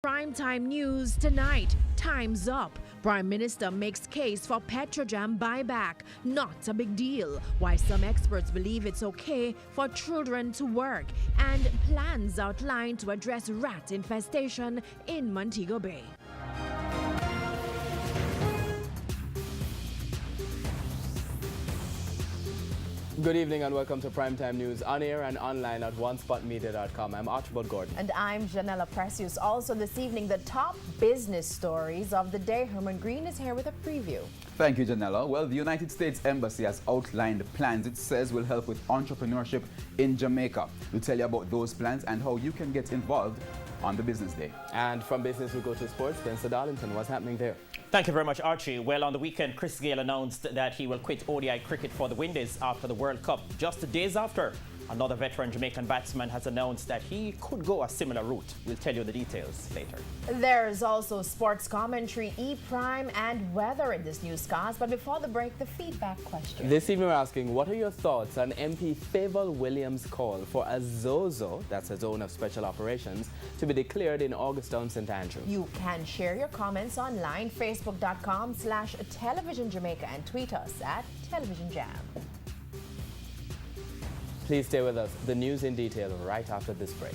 Primetime news tonight. Time's up. Prime Minister makes case for Petrojam buyback. Not a big deal. Why some experts believe it's okay for children to work. And plans outlined to address rat infestation in Montego Bay. Good evening and welcome to Primetime News on air and online at onespotmedia.com. I'm Archibald Gordon. And I'm Janella Precious. Also this evening, the top business stories of the day. Herman Green is here with a preview. Thank you, Janella. Well, the United States Embassy has outlined plans it says will help with entrepreneurship in Jamaica. We'll tell you about those plans and how you can get involved on the business day. And from business we go to sports. Spencer Darlington, what's happening there? Thank you very much, Archie. Well, on the weekend, Chris Gayle announced that he will quit ODI cricket for the Windies after the World Cup. Just days after, another veteran Jamaican batsman has announced that he could go a similar route. We'll tell you the details later. There's also sports commentary, E-Prime, and weather in this newscast. But before the break, the feedback question. This evening we're asking, what are your thoughts on MP Favour Williams' call for a ZOZO, that's a Zone of Special Operations, to be declared in Augustown, St. Andrew? You can share your comments online, facebook.com/Television Jamaica, and tweet us at Television Jam. Please stay with us. The news in detail right after this break.